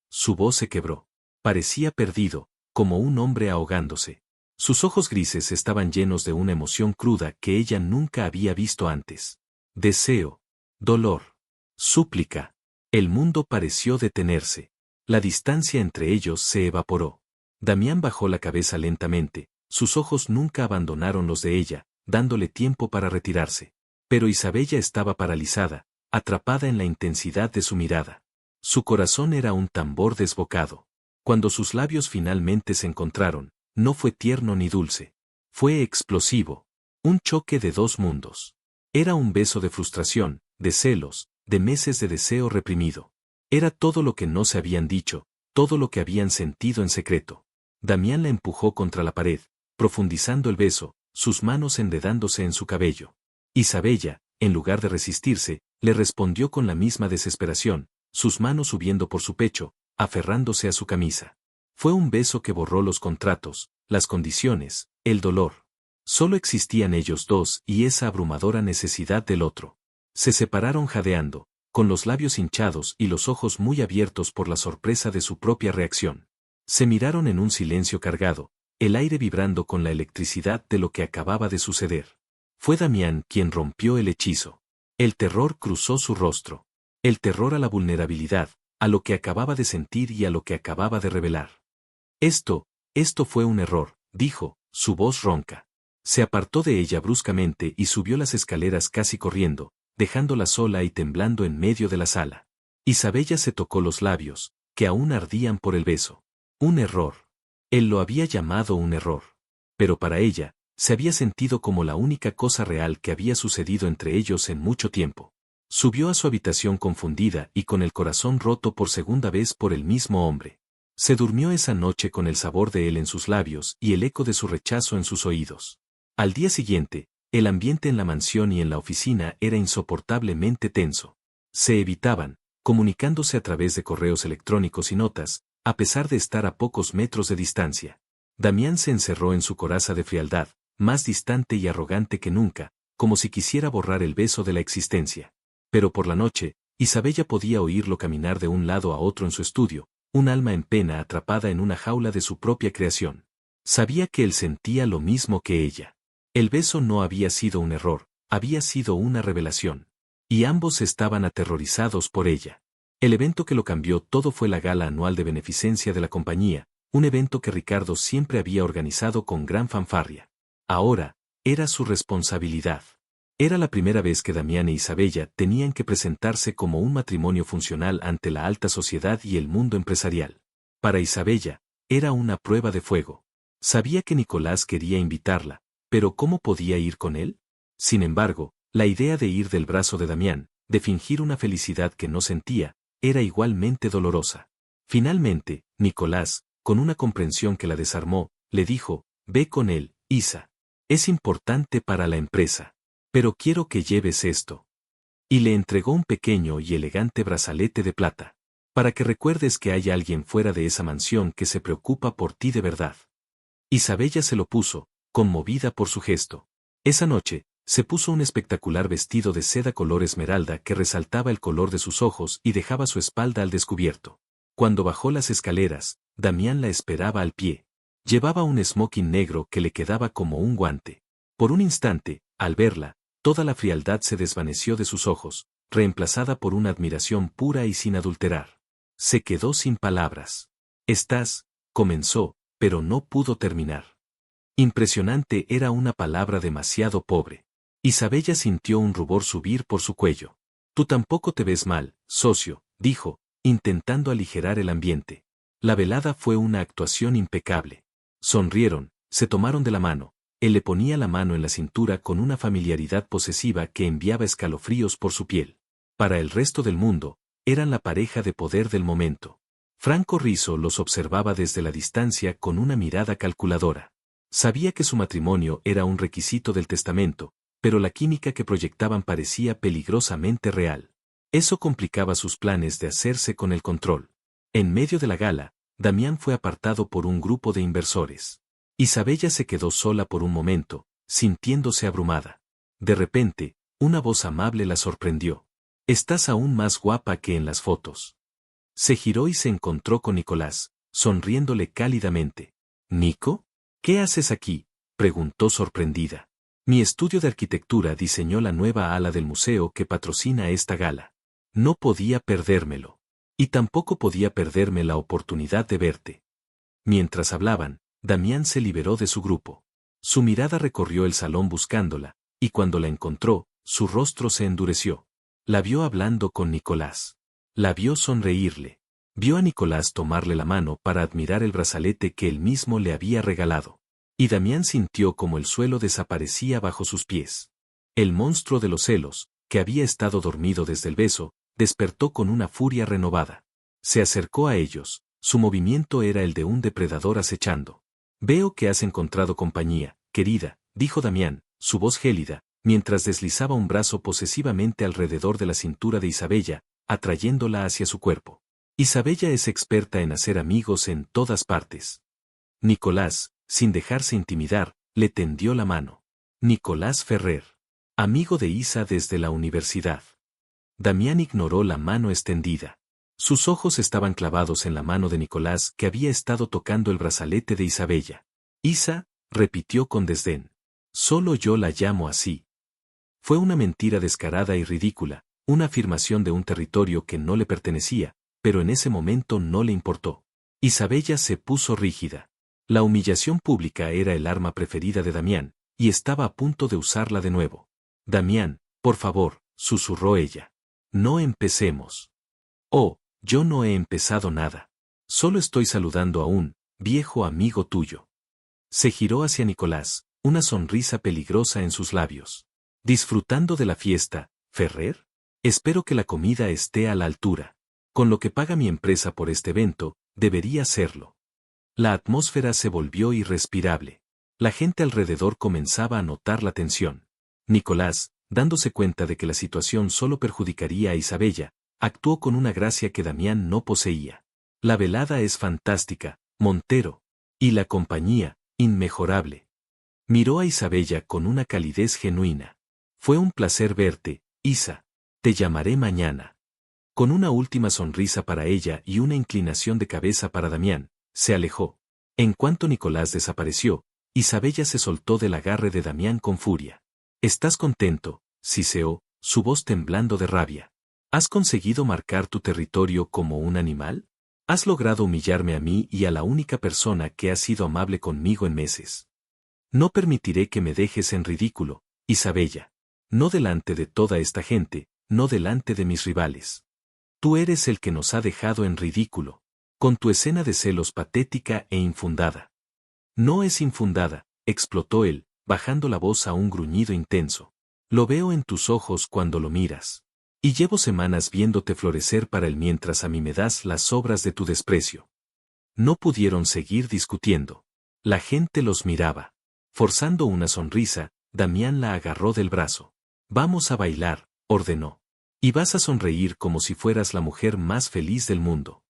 su voz se quebró. Parecía perdido, como un hombre ahogándose. Sus ojos grises estaban llenos de una emoción cruda que ella nunca había visto antes. Deseo. Dolor. Súplica. El mundo pareció detenerse. La distancia entre ellos se evaporó. Damián bajó la cabeza lentamente, sus ojos nunca abandonaron los de ella, dándole tiempo para retirarse. Pero Isabella estaba paralizada, atrapada en la intensidad de su mirada. Su corazón era un tambor desbocado. Cuando sus labios finalmente se encontraron, no fue tierno ni dulce. Fue explosivo. Un choque de dos mundos. Era un beso de frustración, de celos, de meses de deseo reprimido. Era todo lo que no se habían dicho, todo lo que habían sentido en secreto. Damián la empujó contra la pared, profundizando el beso, sus manos enredándose en su cabello. Isabella, en lugar de resistirse, le respondió con la misma desesperación, sus manos subiendo por su pecho, aferrándose a su camisa. Fue un beso que borró los contratos, las condiciones, el dolor. Solo existían ellos dos y esa abrumadora necesidad del otro. Se separaron jadeando, con los labios hinchados y los ojos muy abiertos por la sorpresa de su propia reacción. Se miraron en un silencio cargado, el aire vibrando con la electricidad de lo que acababa de suceder. Fue Damián quien rompió el hechizo. El terror cruzó su rostro. El terror a la vulnerabilidad, a lo que acababa de sentir y a lo que acababa de revelar. Esto fue un error», dijo, su voz ronca. Se apartó de ella bruscamente y subió las escaleras casi corriendo, dejándola sola y temblando en medio de la sala. Isabella se tocó los labios, que aún ardían por el beso. Un error. Él lo había llamado un error. Pero para ella, se había sentido como la única cosa real que había sucedido entre ellos en mucho tiempo. Subió a su habitación confundida y con el corazón roto por segunda vez por el mismo hombre. Se durmió esa noche con el sabor de él en sus labios y el eco de su rechazo en sus oídos. Al día siguiente, el ambiente en la mansión y en la oficina era insoportablemente tenso. Se evitaban, comunicándose a través de correos electrónicos y notas, a pesar de estar a pocos metros de distancia. Damián se encerró en su coraza de frialdad, más distante y arrogante que nunca, como si quisiera borrar el beso de la existencia. Pero por la noche, Isabella podía oírlo caminar de un lado a otro en su estudio, un alma en pena atrapada en una jaula de su propia creación. Sabía que él sentía lo mismo que ella. El beso no había sido un error, había sido una revelación. Y ambos estaban aterrorizados por ella. El evento que lo cambió todo fue la gala anual de beneficencia de la compañía, un evento que Ricardo siempre había organizado con gran fanfarria. Ahora, era su responsabilidad. Era la primera vez que Damián e Isabella tenían que presentarse como un matrimonio funcional ante la alta sociedad y el mundo empresarial. Para Isabella, era una prueba de fuego. Sabía que Nicolás quería invitarla, pero ¿cómo podía ir con él? Sin embargo, la idea de ir del brazo de Damián, de fingir una felicidad que no sentía, era igualmente dolorosa. Finalmente, Nicolás, con una comprensión que la desarmó, le dijo, «Ve con él, Isa. Es importante para la empresa. Pero quiero que lleves esto». Y le entregó un pequeño y elegante brazalete de plata. «Para que recuerdes que hay alguien fuera de esa mansión que se preocupa por ti de verdad». Isabella se lo puso, conmovida por su gesto. Esa noche, se puso un espectacular vestido de seda color esmeralda que resaltaba el color de sus ojos y dejaba su espalda al descubierto. Cuando bajó las escaleras, Damián la esperaba al pie. Llevaba un smoking negro que le quedaba como un guante. Por un instante, al verla, toda la frialdad se desvaneció de sus ojos, reemplazada por una admiración pura y sin adulterar. Se quedó sin palabras. «Estás», comenzó, pero no pudo terminar. Impresionante era una palabra demasiado pobre. Isabella sintió un rubor subir por su cuello. «Tú tampoco te ves mal, socio», dijo, intentando aligerar el ambiente. La velada fue una actuación impecable. Sonrieron, se tomaron de la mano. Él le ponía la mano en la cintura con una familiaridad posesiva que enviaba escalofríos por su piel. Para el resto del mundo, eran la pareja de poder del momento. Franco Rizzo los observaba desde la distancia con una mirada calculadora. Sabía que su matrimonio era un requisito del testamento, pero la química que proyectaban parecía peligrosamente real. Eso complicaba sus planes de hacerse con el control. En medio de la gala, Damián fue apartado por un grupo de inversores. Isabella se quedó sola por un momento, sintiéndose abrumada. De repente, una voz amable la sorprendió. «Estás aún más guapa que en las fotos». Se giró y se encontró con Nicolás, sonriéndole cálidamente. «¿Nico? ¿Qué haces aquí?», preguntó sorprendida. «Mi estudio de arquitectura diseñó la nueva ala del museo que patrocina esta gala. No podía perdérmelo. Y tampoco podía perderme la oportunidad de verte». Mientras hablaban, Damián se liberó de su grupo. Su mirada recorrió el salón buscándola, y cuando la encontró, su rostro se endureció. La vio hablando con Nicolás. La vio sonreírle. Vio a Nicolás tomarle la mano para admirar el brazalete que él mismo le había regalado. Y Damián sintió como el suelo desaparecía bajo sus pies. El monstruo de los celos, que había estado dormido desde el beso, despertó con una furia renovada. Se acercó a ellos, su movimiento era el de un depredador acechando. «Veo que has encontrado compañía, querida», dijo Damián, su voz gélida, mientras deslizaba un brazo posesivamente alrededor de la cintura de Isabella, atrayéndola hacia su cuerpo. Isabella es experta en hacer amigos en todas partes. Nicolás, sin dejarse intimidar, le tendió la mano. Nicolás Ferrer. Amigo de Isa desde la universidad. Damián ignoró la mano extendida. Sus ojos estaban clavados en la mano de Nicolás que había estado tocando el brazalete de Isabella. «Isa», repitió con desdén. «Solo yo la llamo así». Fue una mentira descarada y ridícula, una afirmación de un territorio que no le pertenecía, pero en ese momento no le importó. Isabella se puso rígida. La humillación pública era el arma preferida de Damián, y estaba a punto de usarla de nuevo. «Damián, por favor», susurró ella. «No empecemos». «Oh, yo no he empezado nada. Solo estoy saludando aún», viejo amigo tuyo. Se giró hacia Nicolás, una sonrisa peligrosa en sus labios. ¿Disfrutando de la fiesta, Ferrer? Espero que la comida esté a la altura. Con lo que paga mi empresa por este evento, debería serlo. La atmósfera se volvió irrespirable. La gente alrededor comenzaba a notar la tensión. Nicolás, dándose cuenta de que la situación solo perjudicaría a Isabella, actuó con una gracia que Damián no poseía. La velada es fantástica, Montero. Y la compañía, inmejorable. Miró a Isabella con una calidez genuina. Fue un placer verte, Isa. Te llamaré mañana. Con una última sonrisa para ella y una inclinación de cabeza para Damián, se alejó. En cuanto Nicolás desapareció, Isabella se soltó del agarre de Damián con furia. ¿Estás contento?, siseó, su voz temblando de rabia. ¿Has conseguido marcar tu territorio como un animal? ¿Has logrado humillarme a mí y a la única persona que ha sido amable conmigo en meses? No permitiré que me dejes en ridículo, Isabella. No delante de toda esta gente, no delante de mis rivales. Tú eres el que nos ha dejado en ridículo, con tu escena de celos patética e infundada. No es infundada, explotó él, bajando la voz a un gruñido intenso. Lo veo en tus ojos cuando lo miras. Y llevo semanas viéndote florecer para él mientras a mí me das las sobras de tu desprecio. No pudieron seguir discutiendo. La gente los miraba. Forzando una sonrisa, Damián la agarró del brazo. Vamos a bailar, ordenó. Y vas a sonreír como si fueras la mujer más feliz del mundo.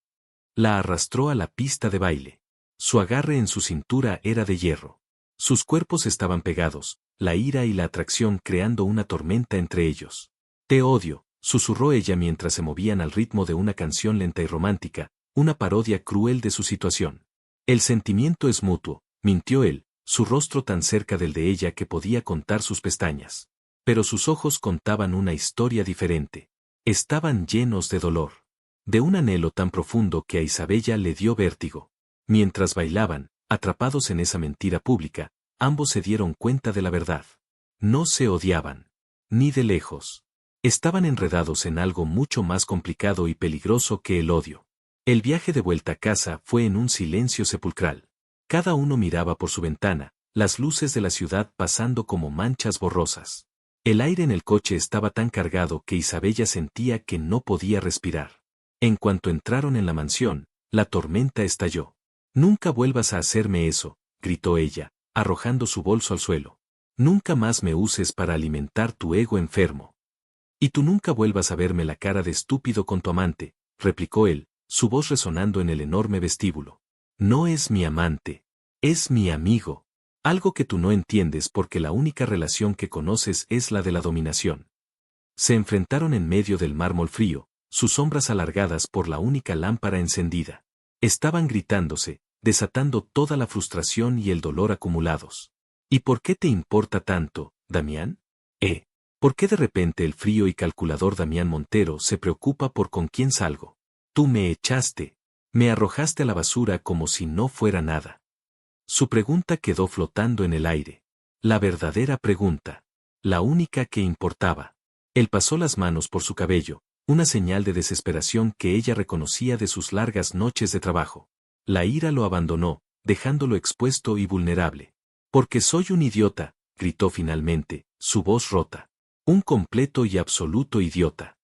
La arrastró a la pista de baile. Su agarre en su cintura era de hierro. Sus cuerpos estaban pegados, la ira y la atracción creando una tormenta entre ellos. Te odio, susurró ella mientras se movían al ritmo de una canción lenta y romántica, una parodia cruel de su situación. El sentimiento es mutuo, mintió él, su rostro tan cerca del de ella que podía contar sus pestañas. Pero sus ojos contaban una historia diferente. Estaban llenos de dolor. De un anhelo tan profundo que a Isabella le dio vértigo. Mientras bailaban, atrapados en esa mentira pública, ambos se dieron cuenta de la verdad. No se odiaban. Ni de lejos. Estaban enredados en algo mucho más complicado y peligroso que el odio. El viaje de vuelta a casa fue en un silencio sepulcral. Cada uno miraba por su ventana, las luces de la ciudad pasando como manchas borrosas. El aire en el coche estaba tan cargado que Isabella sentía que no podía respirar. En cuanto entraron en la mansión, la tormenta estalló. Nunca vuelvas a hacerme eso, gritó ella, arrojando su bolso al suelo. Nunca más me uses para alimentar tu ego enfermo. Y tú nunca vuelvas a verme la cara de estúpido con tu amante, replicó él, su voz resonando en el enorme vestíbulo. No es mi amante, es mi amigo. Algo que tú no entiendes porque la única relación que conoces es la de la dominación. Se enfrentaron en medio del mármol frío, sus sombras alargadas por la única lámpara encendida. Estaban gritándose, desatando toda la frustración y el dolor acumulados. ¿Y por qué te importa tanto, Damián? ¿Por qué de repente el frío y calculador Damián Montero se preocupa por con quién salgo? Tú me echaste, me arrojaste a la basura como si no fuera nada. Su pregunta quedó flotando en el aire. La verdadera pregunta. La única que importaba. Él pasó las manos por su cabello, una señal de desesperación que ella reconocía de sus largas noches de trabajo. La ira lo abandonó, dejándolo expuesto y vulnerable. Porque soy un idiota, gritó finalmente, su voz rota. Un completo y absoluto idiota.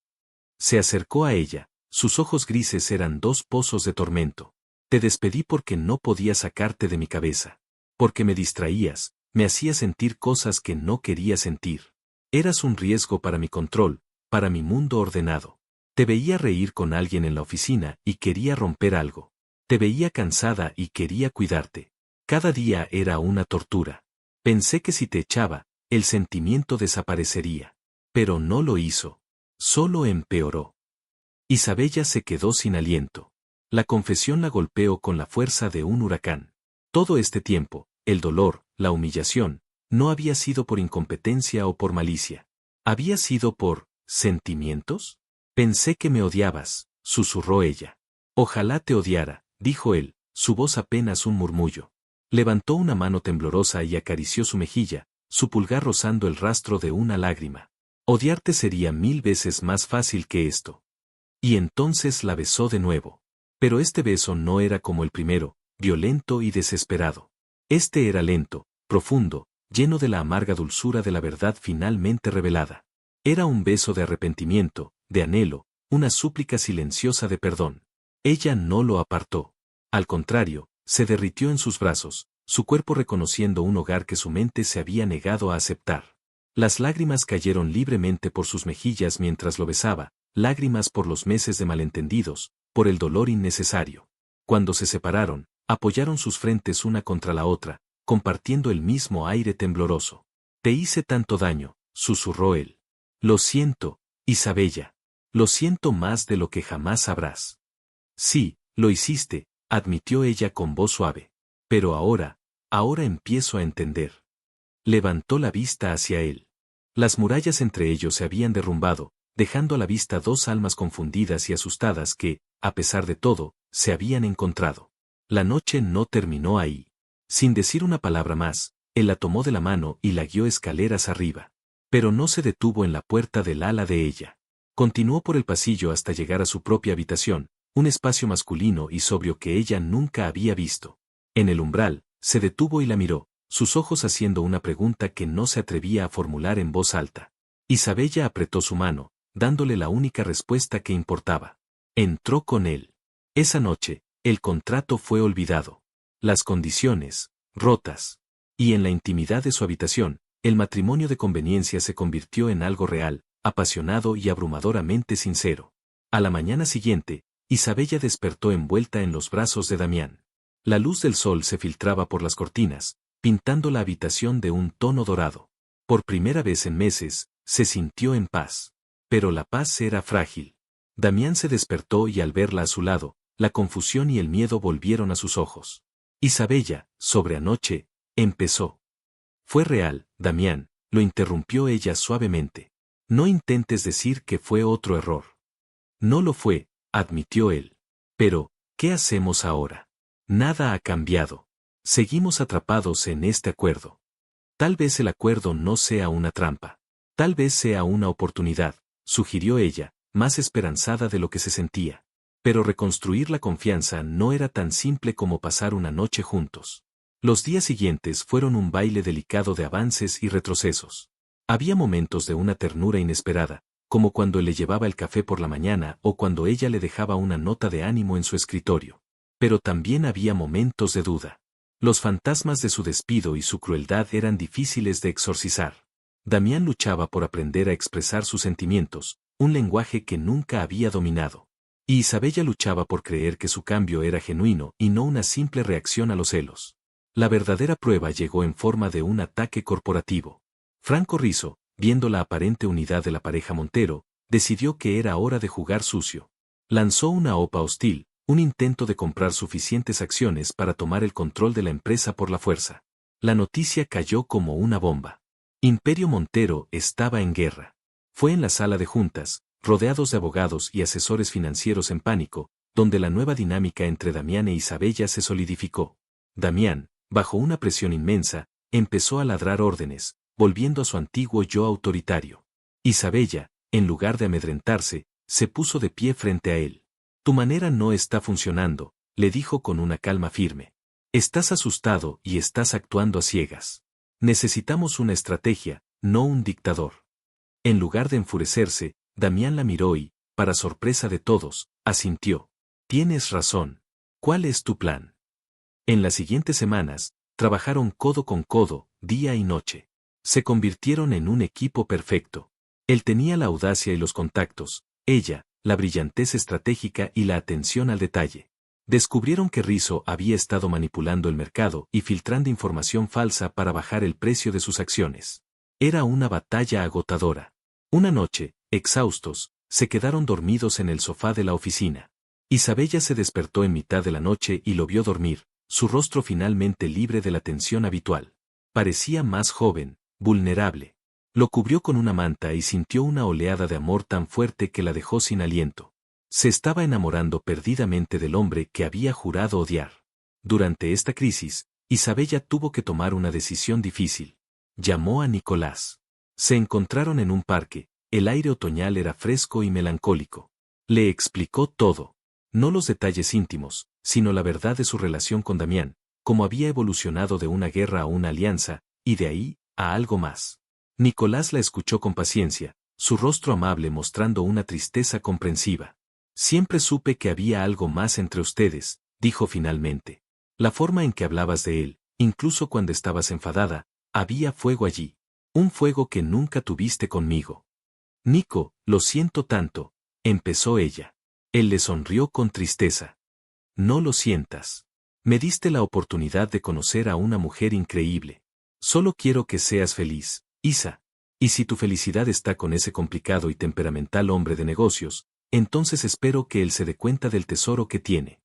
Se acercó a ella, sus ojos grises eran dos pozos de tormento. Te despedí porque no podía sacarte de mi cabeza. Porque me distraías, me hacías sentir cosas que no quería sentir. Eras un riesgo para mi control, para mi mundo ordenado. Te veía reír con alguien en la oficina y quería romper algo. Te veía cansada y quería cuidarte. Cada día era una tortura. Pensé que si te echaba, el sentimiento desaparecería. Pero no lo hizo. Solo empeoró. Isabella se quedó sin aliento. La confesión la golpeó con la fuerza de un huracán. Todo este tiempo, el dolor, la humillación, no había sido por incompetencia o por malicia. ¿Había sido por sentimientos? Pensé que me odiabas, susurró ella. Ojalá te odiara, dijo él, su voz apenas un murmullo. Levantó una mano temblorosa y acarició su mejilla, su pulgar rozando el rastro de una lágrima. Odiarte sería 1000 veces más fácil que esto. Y entonces la besó de nuevo. Pero este beso no era como el primero, violento y desesperado. Este era lento, profundo, lleno de la amarga dulzura de la verdad finalmente revelada. Era un beso de arrepentimiento, de anhelo, una súplica silenciosa de perdón. Ella no lo apartó. Al contrario, se derritió en sus brazos, su cuerpo reconociendo un hogar que su mente se había negado a aceptar. Las lágrimas cayeron libremente por sus mejillas mientras lo besaba, lágrimas por los meses de malentendidos, por el dolor innecesario. Cuando se separaron, apoyaron sus frentes una contra la otra, compartiendo el mismo aire tembloroso. «Te hice tanto daño», susurró él. «Lo siento, Isabella. Lo siento más de lo que jamás sabrás». «Sí, lo hiciste», admitió ella con voz suave. «Pero ahora empiezo a entender». Levantó la vista hacia él. Las murallas entre ellos se habían derrumbado, dejando a la vista dos almas confundidas y asustadas que, a pesar de todo, se habían encontrado. La noche no terminó ahí. Sin decir una palabra más, él la tomó de la mano y la guió escaleras arriba. Pero no se detuvo en la puerta del ala de ella. Continuó por el pasillo hasta llegar a su propia habitación, un espacio masculino y sobrio que ella nunca había visto. En el umbral, se detuvo y la miró, sus ojos haciendo una pregunta que no se atrevía a formular en voz alta. Isabella apretó su mano, dándole la única respuesta que importaba. Entró con él. Esa noche, el contrato fue olvidado. Las condiciones, rotas. Y en la intimidad de su habitación, el matrimonio de conveniencia se convirtió en algo real, apasionado y abrumadoramente sincero. A la mañana siguiente, Isabella despertó envuelta en los brazos de Damián. La luz del sol se filtraba por las cortinas, pintando la habitación de un tono dorado. Por primera vez en meses, se sintió en paz. Pero la paz era frágil. Damián se despertó y al verla a su lado, la confusión y el miedo volvieron a sus ojos. Isabella, sobre anoche, empezó. Fue real, Damián, lo interrumpió ella suavemente. No intentes decir que fue otro error. No lo fue, admitió él. Pero, ¿qué hacemos ahora? Nada ha cambiado. Seguimos atrapados en este acuerdo. Tal vez el acuerdo no sea una trampa. Tal vez sea una oportunidad, sugirió ella, más esperanzada de lo que se sentía. Pero reconstruir la confianza no era tan simple como pasar una noche juntos. Los días siguientes fueron un baile delicado de avances y retrocesos. Había momentos de una ternura inesperada, como cuando él le llevaba el café por la mañana o cuando ella le dejaba una nota de ánimo en su escritorio. Pero también había momentos de duda. Los fantasmas de su despido y su crueldad eran difíciles de exorcizar. Damián luchaba por aprender a expresar sus sentimientos, un lenguaje que nunca había dominado. Y Isabella luchaba por creer que su cambio era genuino y no una simple reacción a los celos. La verdadera prueba llegó en forma de un ataque corporativo. Franco Rizzo, viendo la aparente unidad de la pareja Montero, decidió que era hora de jugar sucio. Lanzó una OPA hostil, un intento de comprar suficientes acciones para tomar el control de la empresa por la fuerza. La noticia cayó como una bomba. Imperio Montero estaba en guerra. Fue en la sala de juntas, rodeados de abogados y asesores financieros en pánico, donde la nueva dinámica entre Damián e Isabella se solidificó. Damián, bajo una presión inmensa, empezó a ladrar órdenes, volviendo a su antiguo yo autoritario. Isabella, en lugar de amedrentarse, se puso de pie frente a él. Tu manera no está funcionando, le dijo con una calma firme. Estás asustado y estás actuando a ciegas. Necesitamos una estrategia, no un dictador. En lugar de enfurecerse, Damián la miró y, para sorpresa de todos, asintió. Tienes razón. ¿Cuál es tu plan? En las siguientes semanas, trabajaron codo con codo, día y noche. Se convirtieron en un equipo perfecto. Él tenía la audacia y los contactos, ella, la brillantez estratégica y la atención al detalle. Descubrieron que Rizzo había estado manipulando el mercado y filtrando información falsa para bajar el precio de sus acciones. Era una batalla agotadora. Una noche, exhaustos, se quedaron dormidos en el sofá de la oficina. Isabella se despertó en mitad de la noche y lo vio dormir, su rostro finalmente libre de la tensión habitual. Parecía más joven, vulnerable. Lo cubrió con una manta y sintió una oleada de amor tan fuerte que la dejó sin aliento. Se estaba enamorando perdidamente del hombre que había jurado odiar. Durante esta crisis, Isabella tuvo que tomar una decisión difícil. Llamó a Nicolás. Se encontraron en un parque, el aire otoñal era fresco y melancólico. Le explicó todo. No los detalles íntimos, sino la verdad de su relación con Damián, cómo había evolucionado de una guerra a una alianza, y de ahí, a algo más. Nicolás la escuchó con paciencia, su rostro amable mostrando una tristeza comprensiva. Siempre supe que había algo más entre ustedes, dijo finalmente. La forma en que hablabas de él, incluso cuando estabas enfadada, había fuego allí. Un fuego que nunca tuviste conmigo. Nico, lo siento tanto, empezó ella. Él le sonrió con tristeza. No lo sientas. Me diste la oportunidad de conocer a una mujer increíble. Solo quiero que seas feliz, Isa. Y si tu felicidad está con ese complicado y temperamental hombre de negocios, entonces espero que él se dé cuenta del tesoro que tiene.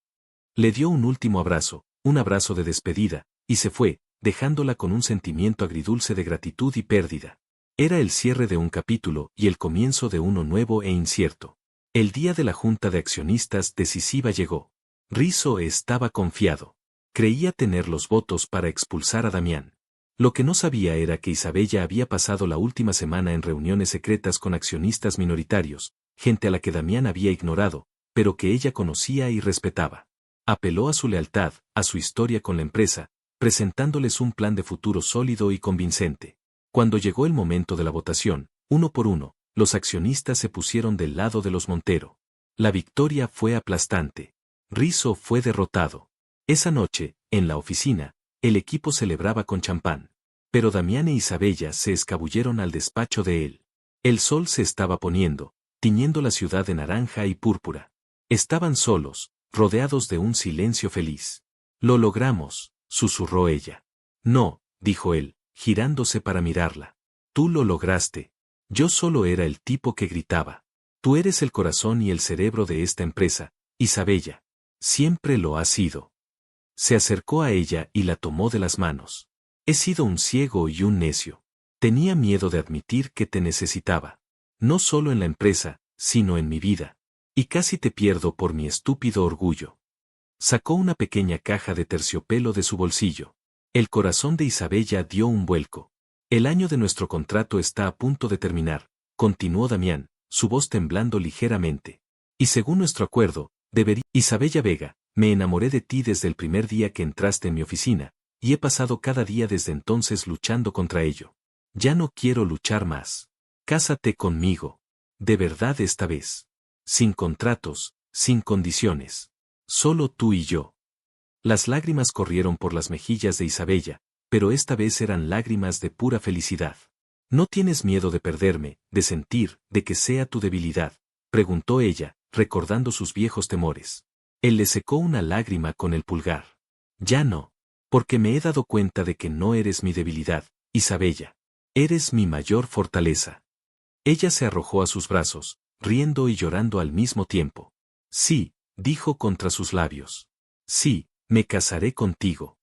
Le dio un último abrazo, un abrazo de despedida, y se fue, dejándola con un sentimiento agridulce de gratitud y pérdida. Era el cierre de un capítulo y el comienzo de uno nuevo e incierto. El día de la junta de accionistas decisiva llegó. Rizzo estaba confiado. Creía tener los votos para expulsar a Damián. Lo que no sabía era que Isabella había pasado la última semana en reuniones secretas con accionistas minoritarios, gente a la que Damián había ignorado, pero que ella conocía y respetaba. Apeló a su lealtad, a su historia con la empresa, presentándoles un plan de futuro sólido y convincente. Cuando llegó el momento de la votación, uno por uno, los accionistas se pusieron del lado de los Montero. La victoria fue aplastante. Rizzo fue derrotado. Esa noche, en la oficina, el equipo celebraba con champán. Pero Damián e Isabella se escabulleron al despacho de él. El sol se estaba poniendo, tiñendo la ciudad de naranja y púrpura. Estaban solos, rodeados de un silencio feliz. Lo logramos, susurró ella. No, dijo él, girándose para mirarla. Tú lo lograste. Yo solo era el tipo que gritaba. Tú eres el corazón y el cerebro de esta empresa, Isabella. Siempre lo has sido. Se acercó a ella y la tomó de las manos. He sido un ciego y un necio. Tenía miedo de admitir que te necesitaba. No solo en la empresa, sino en mi vida. Y casi te pierdo por mi estúpido orgullo. Sacó una pequeña caja de terciopelo de su bolsillo. El corazón de Isabella dio un vuelco. El año de nuestro contrato está a punto de terminar, continuó Damián, su voz temblando ligeramente. Y según nuestro acuerdo, Isabella Vega, me enamoré de ti desde el primer día que entraste en mi oficina, y he pasado cada día desde entonces luchando contra ello. Ya no quiero luchar más. Cásate conmigo. De verdad esta vez. Sin contratos, sin condiciones. Solo tú y yo. Las lágrimas corrieron por las mejillas de Isabella, pero esta vez eran lágrimas de pura felicidad. ¿No tienes miedo de perderme, de sentir, de que sea tu debilidad?, preguntó ella, recordando sus viejos temores. Él le secó una lágrima con el pulgar. Ya no. Porque me he dado cuenta de que no eres mi debilidad, Isabella. Eres mi mayor fortaleza. Ella se arrojó a sus brazos, riendo y llorando al mismo tiempo. Sí, dijo contra sus labios. Sí, me casaré contigo.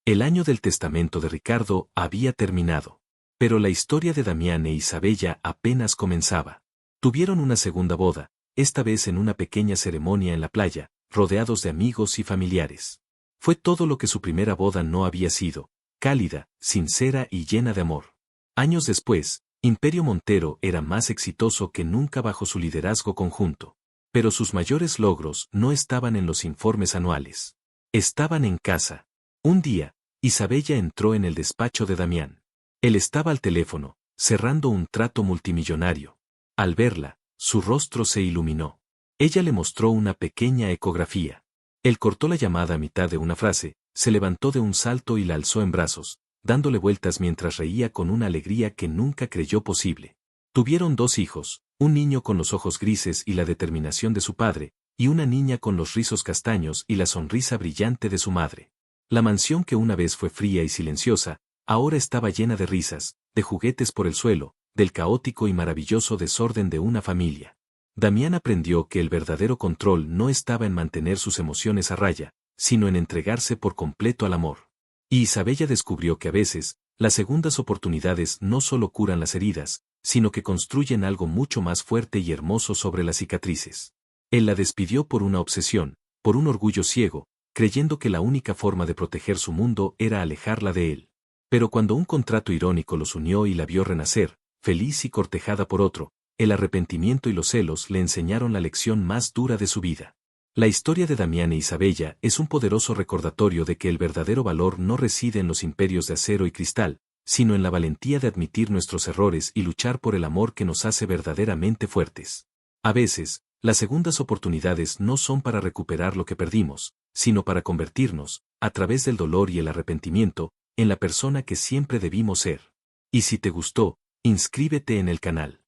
El año del testamento de Ricardo había terminado. Pero la historia de Damián e Isabella apenas comenzaba. Tuvieron una segunda boda, esta vez en una pequeña ceremonia en la playa, rodeados de amigos y familiares. Fue todo lo que su primera boda no había sido, cálida, sincera y llena de amor. Años después, Imperio Montero era más exitoso que nunca bajo su liderazgo conjunto. Pero sus mayores logros no estaban en los informes anuales. Estaban en casa. Un día, Isabella entró en el despacho de Damián. Él estaba al teléfono, cerrando un trato multimillonario. Al verla, su rostro se iluminó. Ella le mostró una pequeña ecografía. Él cortó la llamada a mitad de una frase, se levantó de un salto y la alzó en brazos, dándole vueltas mientras reía con una alegría que nunca creyó posible. Tuvieron 2 hijos, un niño con los ojos grises y la determinación de su padre, y una niña con los rizos castaños y la sonrisa brillante de su madre. La mansión que una vez fue fría y silenciosa, ahora estaba llena de risas, de juguetes por el suelo, del caótico y maravilloso desorden de una familia. Damián aprendió que el verdadero control no estaba en mantener sus emociones a raya, sino en entregarse por completo al amor. Y Isabella descubrió que a veces, las segundas oportunidades no solo curan las heridas, sino que construyen algo mucho más fuerte y hermoso sobre las cicatrices. Él la despidió por una obsesión, por un orgullo ciego, creyendo que la única forma de proteger su mundo era alejarla de él. Pero cuando un contrato irónico los unió y la vio renacer, feliz y cortejada por otro, el arrepentimiento y los celos le enseñaron la lección más dura de su vida. La historia de Damián e Isabella es un poderoso recordatorio de que el verdadero valor no reside en los imperios de acero y cristal, sino en la valentía de admitir nuestros errores y luchar por el amor que nos hace verdaderamente fuertes. A veces, las segundas oportunidades no son para recuperar lo que perdimos, sino para convertirnos, a través del dolor y el arrepentimiento, en la persona que siempre debimos ser. Y si te gustó, inscríbete en el canal.